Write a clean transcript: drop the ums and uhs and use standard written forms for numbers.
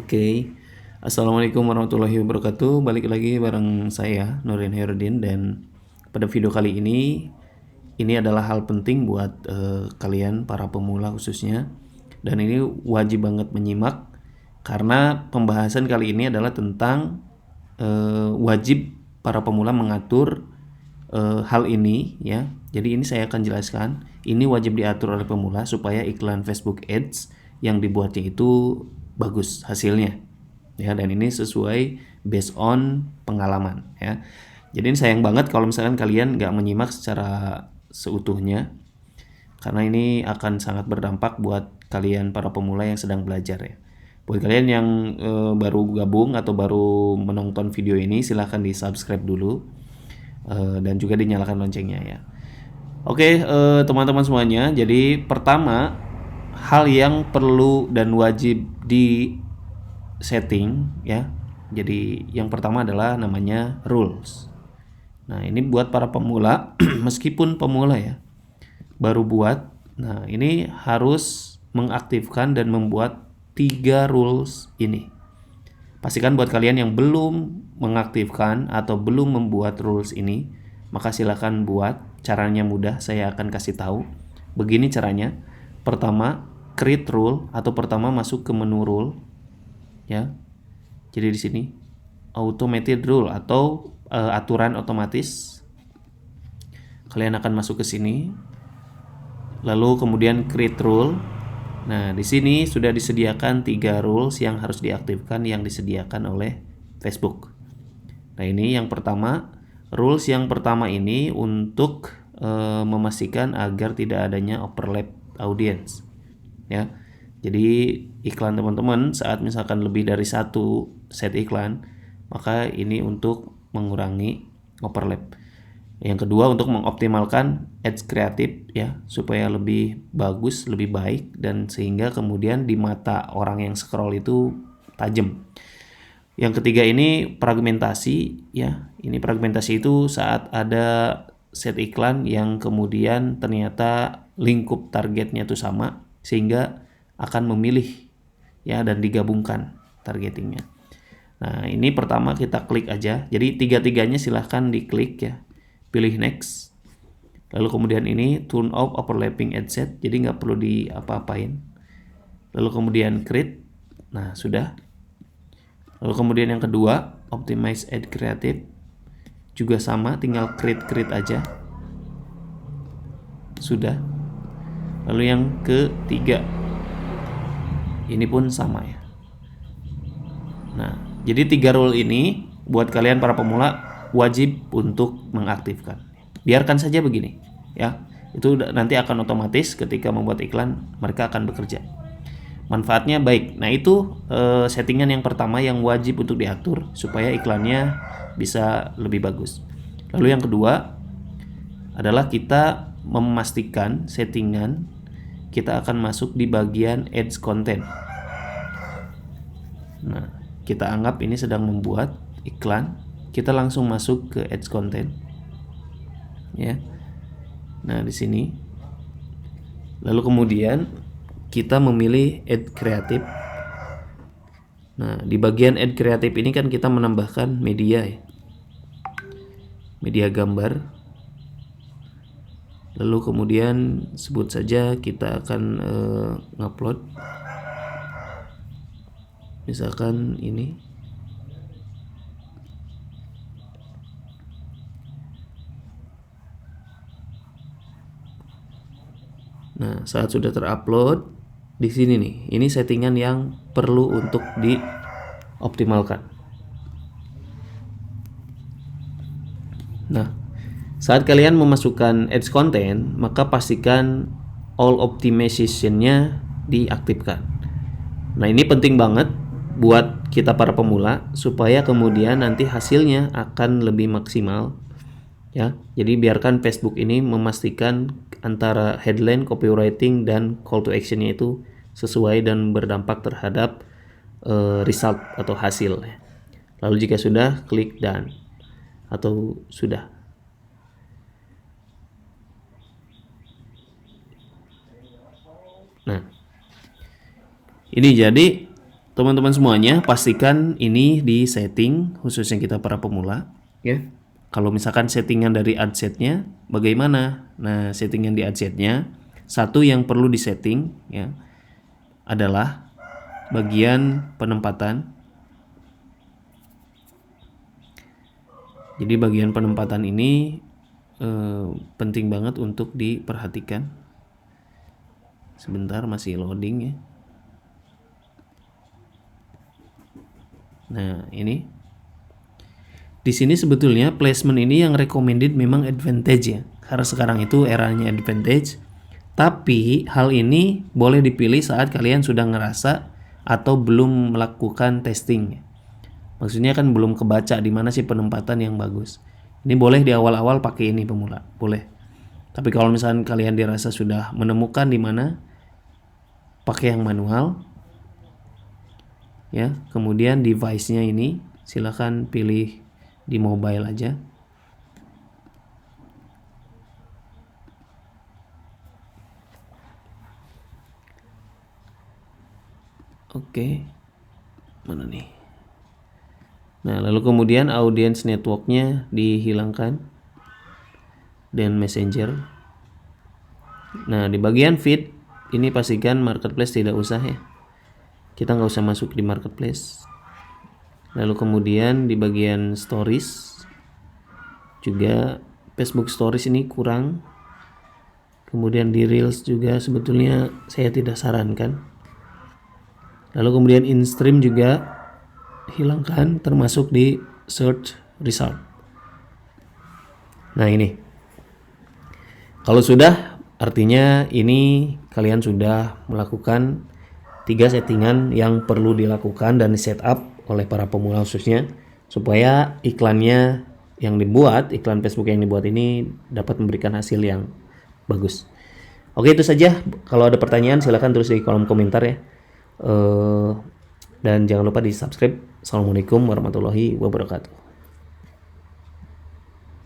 Oke, Assalamualaikum warahmatullahi wabarakatuh. Balik lagi bareng saya Nurin Herudin, dan pada video kali ini adalah hal penting buat kalian para pemula khususnya, dan ini wajib banget menyimak karena pembahasan kali ini adalah tentang wajib para pemula mengatur hal ini ya. Jadi ini saya akan jelaskan. Ini wajib diatur oleh pemula supaya iklan Facebook Ads yang dibuatnya itu bagus hasilnya. Ya, dan ini sesuai based on pengalaman ya. Jadi ini sayang banget kalau misalkan kalian nggak menyimak secara seutuhnya, karena ini akan sangat berdampak buat kalian para pemula yang sedang belajar ya. Buat kalian yang baru gabung atau baru menonton video ini, silahkan di subscribe dulu dan juga dinyalakan loncengnya ya. Oke, teman-teman semuanya. Jadi pertama, hal yang perlu dan wajib di setting ya. Jadi yang pertama adalah namanya rules. Nah, ini buat para pemula meskipun pemula ya, baru buat. Nah, ini harus mengaktifkan dan membuat 3 rules ini. Pastikan buat kalian yang belum mengaktifkan atau belum membuat rules ini, maka silakan buat. Caranya mudah, saya akan kasih tahu. Begini caranya. Pertama, create rule atau pertama masuk ke menu rule ya. Jadi di sini automated rule atau aturan otomatis. Kalian akan masuk ke sini. Lalu kemudian create rule. Nah, di sini sudah disediakan 3 rules yang harus diaktifkan yang disediakan oleh Facebook. Nah, ini yang pertama. Rules yang pertama ini untuk memastikan agar tidak adanya overlap audience ya. Jadi iklan teman-teman saat misalkan lebih dari satu set iklan, maka ini untuk mengurangi overlap. Yang kedua, untuk mengoptimalkan ads kreatif ya, supaya lebih bagus, lebih baik, dan sehingga kemudian di mata orang yang scroll itu tajam. Yang ketiga ini fragmentasi ya. Ini fragmentasi itu saat ada set iklan yang kemudian ternyata lingkup targetnya itu sama, sehingga akan memilih ya dan digabungkan targetingnya. Nah, ini pertama kita klik aja. Jadi tiga-tiganya silahkan diklik ya. Pilih next. Lalu kemudian ini turn off overlapping ad set. Jadi nggak perlu di apa-apain. Lalu kemudian create. Nah, sudah. Lalu kemudian yang kedua, optimize ad creative, juga sama, tinggal create aja. Sudah. Lalu yang ketiga, ini pun sama ya. Nah, jadi 3 rule ini buat kalian para pemula wajib untuk mengaktifkan. Biarkan saja begini ya. Itu nanti akan otomatis ketika membuat iklan mereka akan bekerja. Manfaatnya baik. Nah, itu settingan yang pertama yang wajib untuk diatur supaya iklannya bisa lebih bagus. Lalu yang kedua adalah kita memastikan settingan kita akan masuk di bagian ads content. Nah, kita anggap ini sedang membuat iklan, kita langsung masuk ke ads content ya. Nah, di sini lalu kemudian kita memilih ad kreatif. Nah, di bagian ad kreatif ini kan kita menambahkan media ya. Media gambar. Lalu kemudian sebut saja kita akan ngupload. Misalkan ini. Nah, saat sudah terupload, di sini nih, ini settingan yang perlu untuk dioptimalkan. Nah, saat kalian memasukkan ads content, maka pastikan all optimization-nya diaktifkan. Nah, ini penting banget buat kita para pemula supaya kemudian nanti hasilnya akan lebih maksimal ya. Jadi biarkan Facebook ini memastikan antara headline, copywriting, dan call to action-nya itu sesuai dan berdampak terhadap result atau hasil. Lalu jika sudah, klik done atau sudah. Nah, ini jadi teman-teman semuanya pastikan ini di setting, khususnya kita para pemula ya. Kalau misalkan settingan dari adsetnya bagaimana? Nah, settingan di adsetnya, satu yang perlu disetting ya adalah bagian penempatan. Jadi bagian penempatan ini penting banget untuk diperhatikan. Sebentar, masih loading ya. Nah, ini di sini sebetulnya placement ini yang recommended memang advantage ya, karena sekarang itu eranya advantage. Tapi hal ini boleh dipilih saat kalian sudah ngerasa atau belum melakukan testing ya. Maksudnya kan belum kebaca di mana sih penempatan yang bagus. Ini boleh di awal-awal pakai ini pemula, boleh. Tapi kalau misalnya kalian dirasa sudah menemukan di mana, pakai yang manual. Ya, kemudian device-nya ini silakan pilih di mobile aja. Oke. Mana nih? Nah, lalu kemudian audience network-nya dihilangkan dan messenger. Nah, di bagian feed ini pastikan marketplace tidak usah ya. Kita nggak usah masuk di marketplace. Lalu kemudian di bagian stories juga Facebook stories ini kurang. Kemudian di reels juga sebetulnya saya tidak sarankan. Lalu kemudian in stream juga hilangkan, termasuk di search result. Nah, ini kalau sudah, artinya ini kalian sudah melakukan 3 settingan yang perlu dilakukan dan di setup oleh para pemula khususnya, supaya iklannya yang dibuat, iklan Facebook yang dibuat ini dapat memberikan hasil yang bagus. Oke, itu saja. Kalau ada pertanyaan silahkan tulis di kolom komentar ya. Dan jangan lupa di subscribe. Assalamualaikum warahmatullahi wabarakatuh.